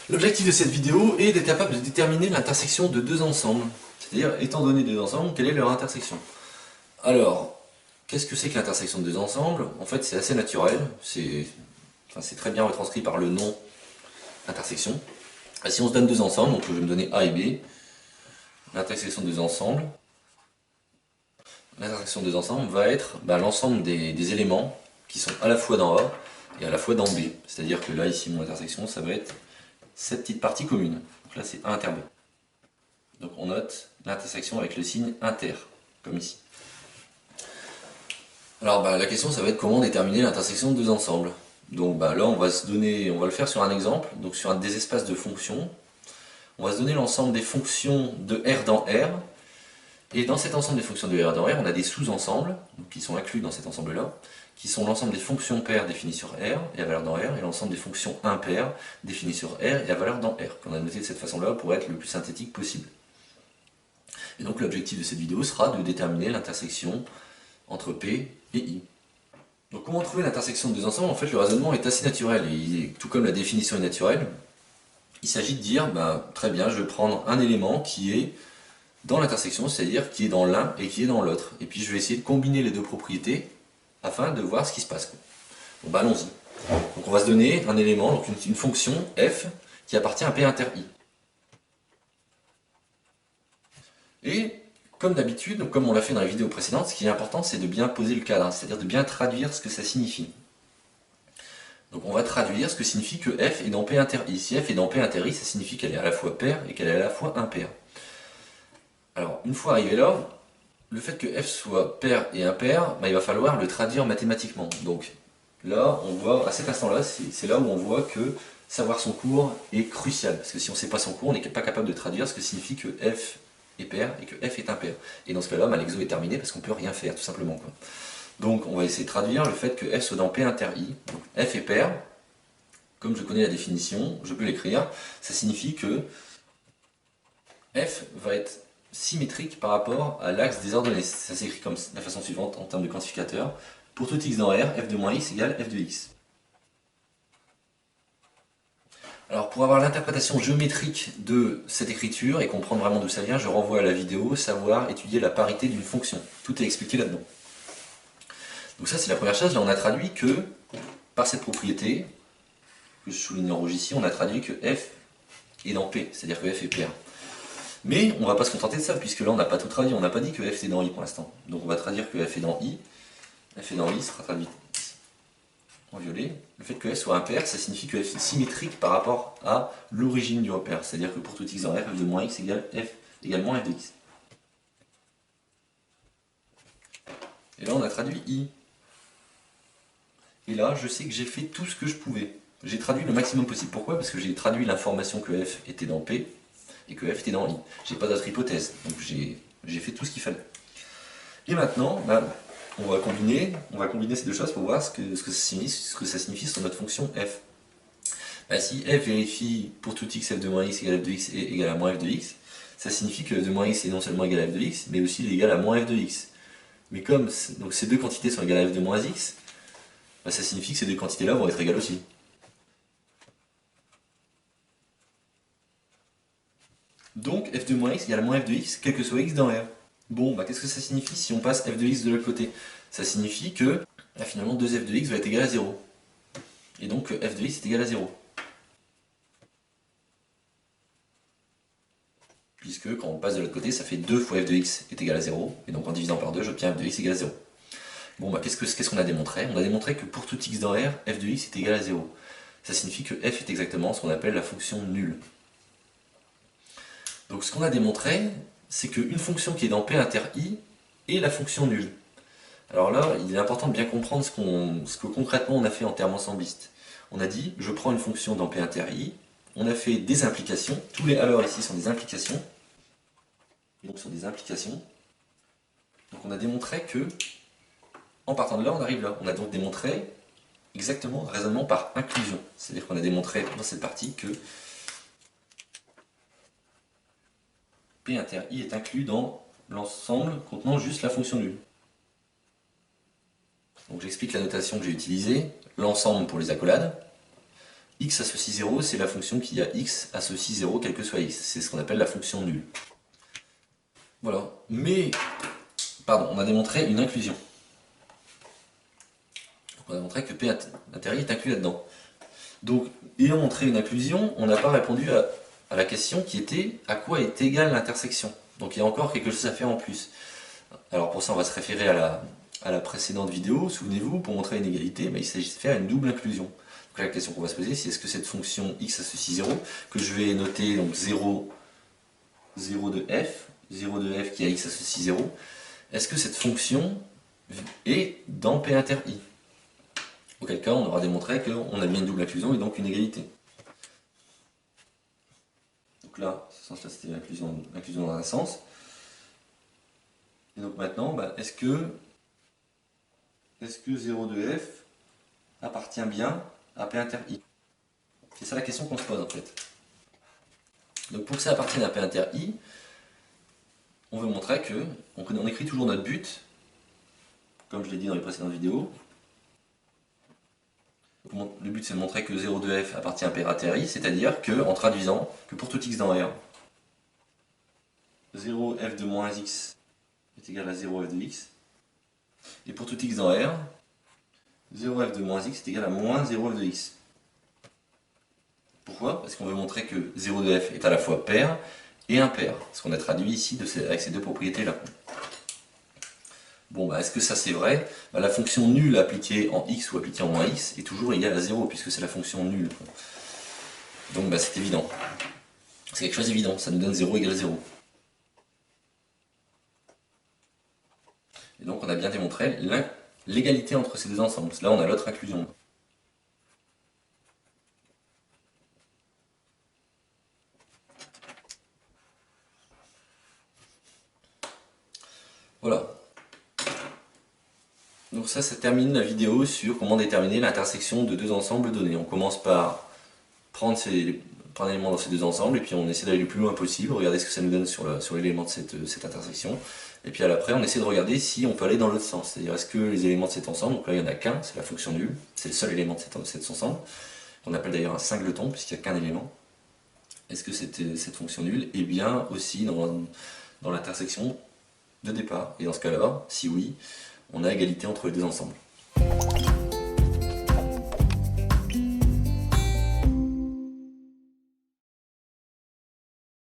L'objectif de cette vidéo est d'être capable de déterminer l'intersection de deux ensembles. C'est-à-dire, étant donné deux ensembles, quelle est leur intersection. Alors, qu'est-ce que c'est que l'intersection de deux ensembles? En fait, c'est assez naturel. C'est très bien retranscrit par le nom intersection. Si on se donne deux ensembles, donc je vais me donner A et B, l'intersection de deux ensembles, l'intersection de deux ensembles va être l'ensemble des éléments qui sont à la fois dans A et à la fois dans B. C'est-à-dire que là, ici, mon intersection, ça va être cette petite partie commune. Donc là, c'est A inter B. Donc on note l'intersection avec le signe inter, comme ici. Alors la question, ça va être comment déterminer l'intersection de deux ensembles. Donc là, on va le faire sur un exemple, donc sur des espaces de fonctions. On va se donner l'ensemble des fonctions de R dans R. Et dans cet ensemble des fonctions de R dans R, on a des sous-ensembles, qui sont inclus dans cet ensemble-là, qui sont l'ensemble des fonctions paires définies sur R et à valeur dans R, et l'ensemble des fonctions impaires définies sur R et à valeur dans R, qu'on a noté de cette façon-là pour être le plus synthétique possible. Et donc l'objectif de cette vidéo sera de déterminer l'intersection entre P et I. Donc comment trouver l'intersection de deux ensembles? En fait, le raisonnement est assez naturel, et tout comme la définition est naturelle, il s'agit de dire, très bien, je vais prendre un élément qui est dans l'intersection, c'est-à-dire qui est dans l'un et qui est dans l'autre. Et puis je vais essayer de combiner les deux propriétés afin de voir ce qui se passe. Bon, allons-y. Donc on va se donner un élément, donc une fonction f qui appartient à P inter I. Et comme d'habitude, comme on l'a fait dans les vidéos précédentes, ce qui est important, c'est de bien poser le cadre, c'est-à-dire de bien traduire ce que ça signifie. Donc on va traduire ce que signifie que f est dans P inter I. Si f est dans P inter I, ça signifie qu'elle est à la fois paire et qu'elle est à la fois impaire. Alors, une fois arrivé là, le fait que f soit paire et impaire, il va falloir le traduire mathématiquement. Donc là, on voit, à cet instant-là, c'est là où on voit que savoir son cours est crucial. Parce que si on ne sait pas son cours, on n'est pas capable de traduire ce que signifie que f est paire et que f est impair. Et dans ce cas-là, l'exo est terminé parce qu'on ne peut rien faire, tout simplement. Donc on va essayer de traduire le fait que f soit dans P inter I. Donc, f est paire, comme je connais la définition, je peux l'écrire. Ça signifie que f va être symétrique par rapport à l'axe des ordonnées. Ça s'écrit comme la façon suivante en termes de quantificateur. Pour tout x dans R, f de moins x égale f de x. Alors pour avoir l'interprétation géométrique de cette écriture et comprendre vraiment d'où ça vient, je renvoie à la vidéo Savoir étudier la parité d'une fonction. Tout est expliqué là-dedans. Donc ça c'est la première chose, là on a traduit que par cette propriété, que je souligne en rouge ici, on a traduit que f est dans P, c'est-à-dire que f est paire. Mais on ne va pas se contenter de ça, puisque là on n'a pas tout traduit, on n'a pas dit que f était dans I pour l'instant. Donc on va traduire que f est dans I, f est dans I sera traduit en violet. Le fait que f soit impair, ça signifie que f est symétrique par rapport à l'origine du repère. C'est-à-dire que pour tout x dans R, f de moins x égale f également f de x. Et là on a traduit I. Et là je sais que j'ai fait tout ce que je pouvais. J'ai traduit le maximum possible. Pourquoi? Parce que j'ai traduit l'information que f était dans P et que f était dans I. J'ai pas d'autre hypothèse. Donc j'ai fait tout ce qu'il fallait. Et maintenant, on va combiner ces deux choses pour voir ce que ça signifie sur notre fonction f. Si f vérifie pour tout x f de moins x égale f de x et égale à moins f de x, ça signifie que f de moins x est non seulement égal à f de x, mais aussi il est égal à moins f de x. Mais comme donc ces deux quantités sont égales à f de moins x, ça signifie que ces deux quantités-là vont être égales aussi. Donc f de moins x égale à moins f de x, quel que soit x dans R. Bon, qu'est-ce que ça signifie si on passe f de x de l'autre côté? Ça signifie que finalement 2f de x va être égal à 0. Et donc f de x est égal à 0. Puisque quand on passe de l'autre côté, ça fait 2 fois f de x est égal à 0. Et donc en divisant par 2, j'obtiens f de x égal à 0. Bon, qu'est-ce qu'on a démontré? On a démontré que pour tout x dans R, f de x est égal à 0. Ça signifie que f est exactement ce qu'on appelle la fonction nulle. Donc ce qu'on a démontré, c'est qu'une fonction qui est dans P inter I est la fonction nulle. Alors là, il est important de bien comprendre ce que concrètement on a fait en termes ensemblistes. On a dit, je prends une fonction dans P inter I, on a fait des implications, tous les alors ici sont des implications, donc sont des implications. Donc on a démontré que, en partant de là, on arrive là. On a donc démontré exactement raisonnement par inclusion. C'est-à-dire qu'on a démontré dans cette partie que P inter I est inclus dans l'ensemble contenant juste la fonction nulle. Donc j'explique la notation que j'ai utilisée, l'ensemble pour les accolades, x associe 0, c'est la fonction qui a x associe 0, quel que soit x. C'est ce qu'on appelle la fonction nulle. Voilà. Mais, pardon, on a démontré une inclusion. Donc on a montré que P interdit est inclus là-dedans. Donc, ayant montré une inclusion, on n'a pas répondu à la question qui était à quoi est égale l'intersection. Donc il y a encore quelque chose à faire en plus. Alors pour ça, on va se référer à la précédente vidéo. Souvenez-vous, pour montrer une égalité, il s'agit de faire une double inclusion. Donc là, la question qu'on va se poser, c'est est-ce que cette fonction x associe 0, que je vais noter donc 0, 0 de f, 0 de f qui a x associe 0, est-ce que cette fonction est dans P inter i? Auquel cas, on aura démontré qu'on a bien une double inclusion et donc une égalité. Donc là, ce sens-là, c'était l'inclusion dans un sens. Et donc maintenant, est-ce que 0 de f appartient bien à P inter i? C'est ça la question qu'on se pose en fait. Donc pour que ça appartienne à P inter i, on veut montrer que, on écrit toujours notre but, comme je l'ai dit dans les précédentes vidéos. Le but c'est de montrer que 0 de f appartient à P inter i, c'est-à-dire que, en traduisant, que pour tout x dans R, 0f de moins x est égal à 0f de x, et pour tout x dans R, 0f de moins x est égal à moins 0f de x. Pourquoi? Parce qu'on veut montrer que 0 de f est à la fois pair et impair, ce qu'on a traduit ici avec ces deux propriétés-là. Bon, est-ce que ça c'est vrai? La fonction nulle appliquée en x ou appliquée en moins x est toujours égale à 0, puisque c'est la fonction nulle. Donc c'est évident. C'est quelque chose d'évident, ça nous donne 0 égale 0. Et donc on a bien démontré l'égalité entre ces deux ensembles. Là on a l'autre inclusion. Voilà. Donc ça termine la vidéo sur comment déterminer l'intersection de deux ensembles donnés. On commence par prendre un élément dans ces deux ensembles et puis on essaie d'aller le plus loin possible, regarder ce que ça nous donne sur l'élément de cette intersection. Et puis après on essaie de regarder si on peut aller dans l'autre sens. C'est-à-dire est-ce que les éléments de cet ensemble, donc là il n'y en a qu'un, c'est la fonction nulle, c'est le seul élément de cet ensemble, qu'on appelle d'ailleurs un singleton puisqu'il n'y a qu'un élément. Est-ce que cette fonction nulle est bien aussi dans l'intersection de départ? Et dans ce cas-là, si oui, on a égalité entre les deux ensembles.